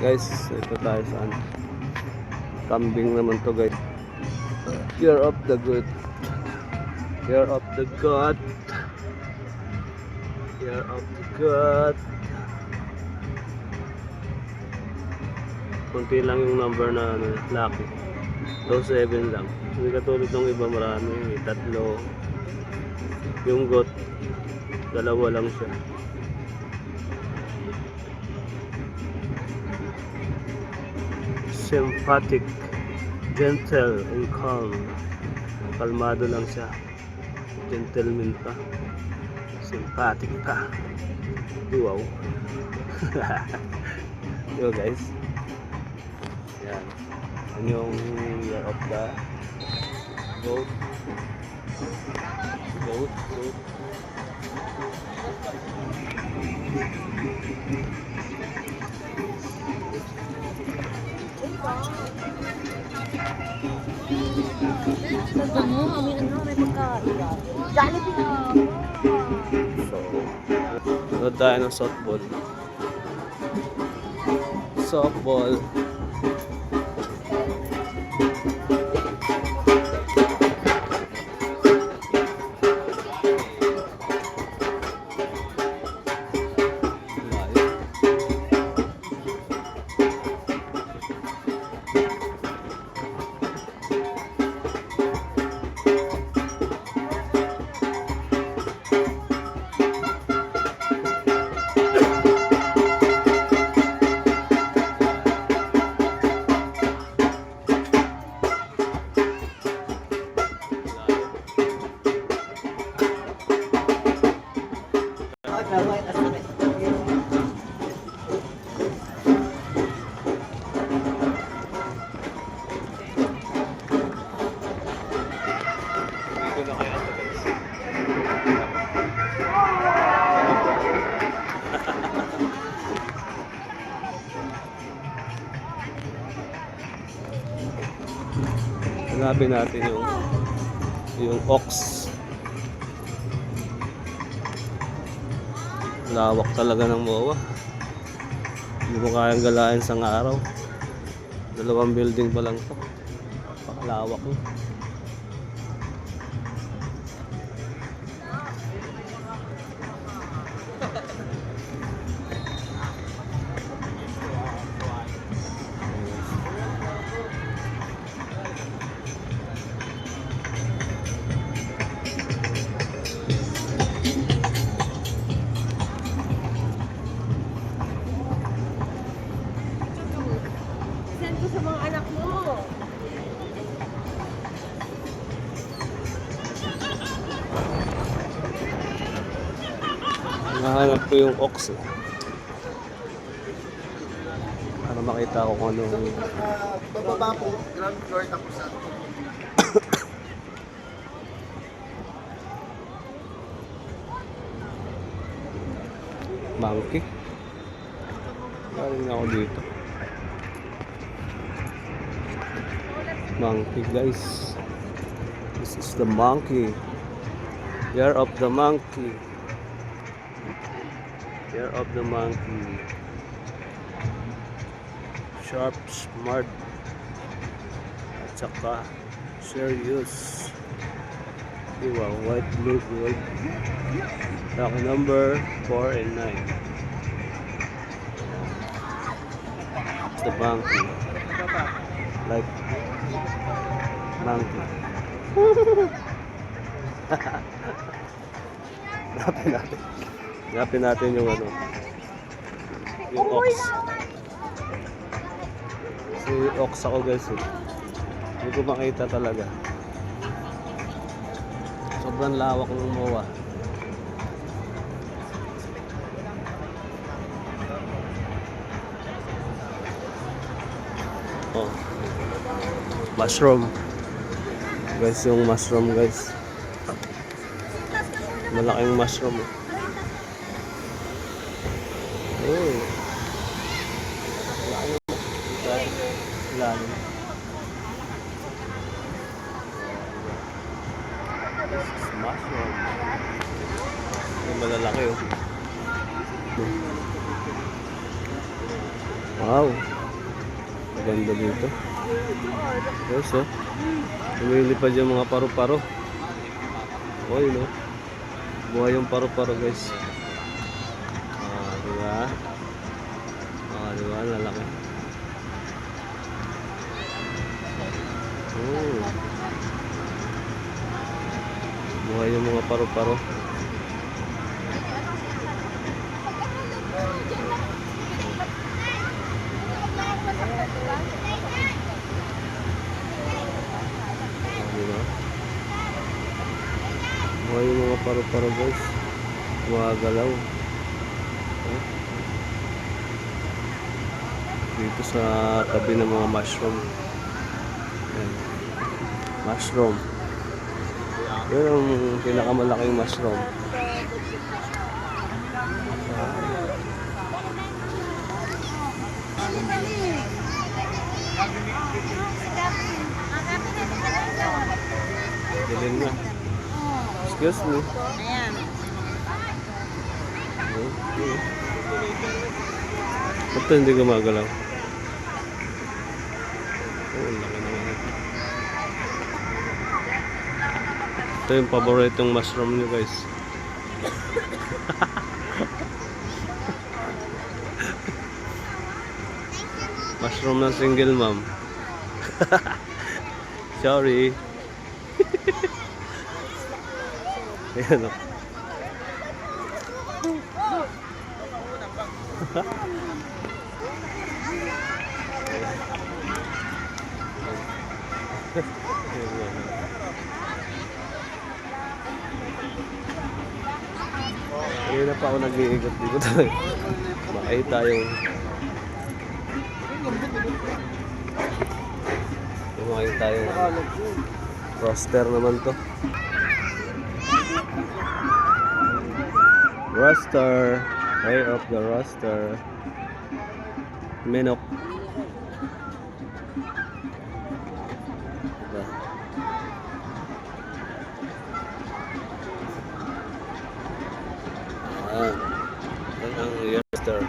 Guys, ito tayo saan. Kambing naman to guys. Year of the good. Year of the God. Year of the God. Kunti lang yung number na lucky. 27 lang. Hindi katulad ng iba marami. Tatlo. Yung goat, dalawa lang siya. Sympathetic, gentle, and calm. Kalmado lang siya. Gentleman pa. Sympathetic pa. Wow. Yo guys. Yan. Yan yung year of the goat. Goat. Nagbango, may pagkaiyak. Jollibee na. So tayo ng softball. Softball. Hanapin natin yung ox. Lawak talaga ng MOA. Hindi mo kayang galain sa araw. 2 building pa lang to. Lawak mo. Send ko sa mga anak mo. Nahanap ko yung ox eh. Para makita ko kung ano. Bababa po, ground floor tapos sa Monkey. Galing ako dito. Monkey guys. This is the monkey. Year of the monkey. Year of the monkey. Sharp, smart, at saka serious. Wow, white, blue, gold. Lucky number 4 and 9. It's the monkey. Like monkey. Hanapin natin yung ano. Yung ox. Si ox ako guys eh. Hindi ko makita talaga. Sobrang lawak ng MOA. Oh. Mushroom. Guys, yung mushroom guys. Malaking mushroom. Oh. Lalim. This is mushroom. Yung malalaki oh. Wow. Maganda dito. Guys, oh. Lumilipad yung mga paru-paro. Oh, yun, oh. Buhay yung paru-paro, guys. Diba? Diba? Lalaki. Buhay yung mga paru-paro. Diba? Buhay yung mga paru-paro, guys. Mga galaw. Dito sa tabi ng mga mushroom. Ayan. Mushroom. Yun ang pinakamalaking mushroom. Dilim na. Excuse me. Ayan. Ba't hindi gumagalaw? Ang laki naman ito. Ito yung paboritong mushroom nyo, guys. Mushroom ng single mom. Sorry. Ayan o. Ngayon na pa ako nag-iigot dito talaga. Makita yung makita yung roster naman to. Roster. Way of the roster. Minok. Yan ang roster.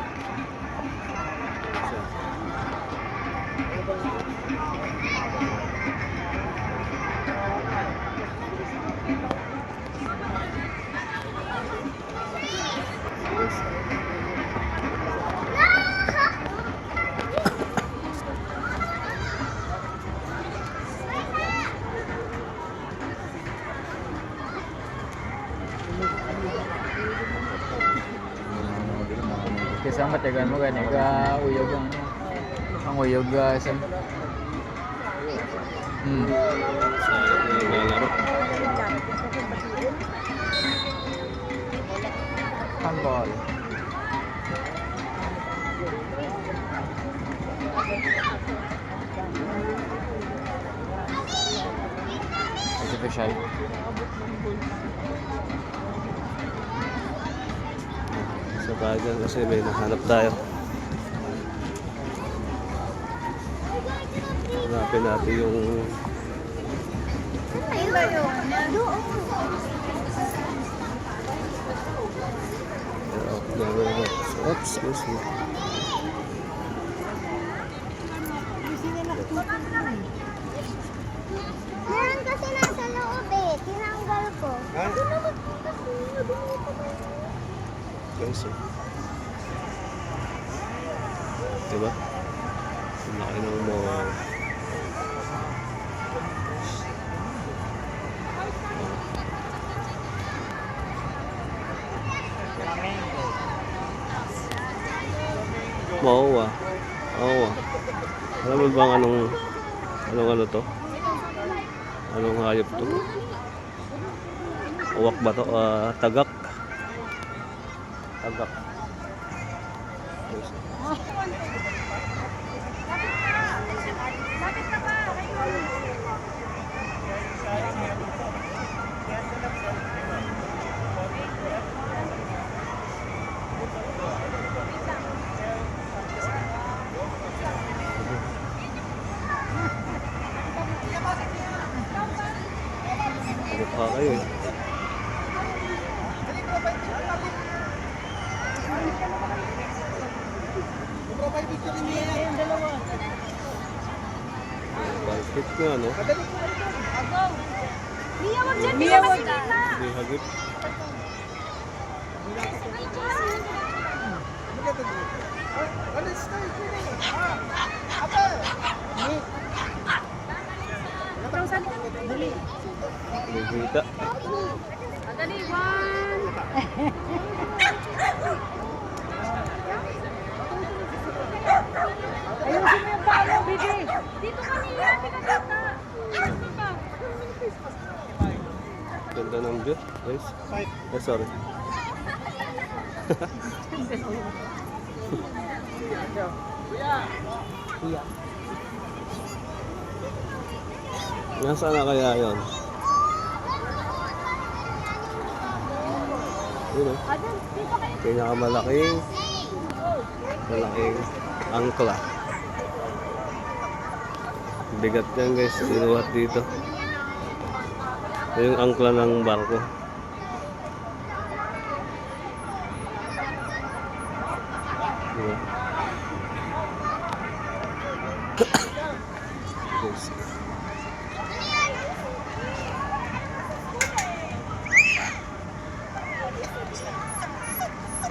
Kasi ang matagal mo gani ka uyog ang uyog sa Lalaro. handball. Artificial. So tayo dyan kasi may nahanap tayo. Hanapin natin yung Ayun ba yun? Doon. oops, excuse me. Meron kasi nasa loob eh. Tinanggal ko. Guys, oh. Diba? Ang laki ng mga Mawa. Mawa. Alam mo bang anong ano to? Anong hayop to? Uwak ba to? Tagak. Tagak. Mukha kayo eh. Hit nga, no? Mia, wag dyan. Mia, wag dyan. Hindi hagip. Bibita. Dali, one. Ayusin mo yung palo, baby. Dito ka niya, dito ka. Dito ka. Ganda ng view, guys. Sorry. Nasaan na kaya yun? Yun, oh. Pinakamalaking angkla. Bigat yan, guys. Sinuwat dito. Ito yung angkla ng barko. Diba? Guys.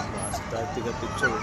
Basta tayo tiga picture.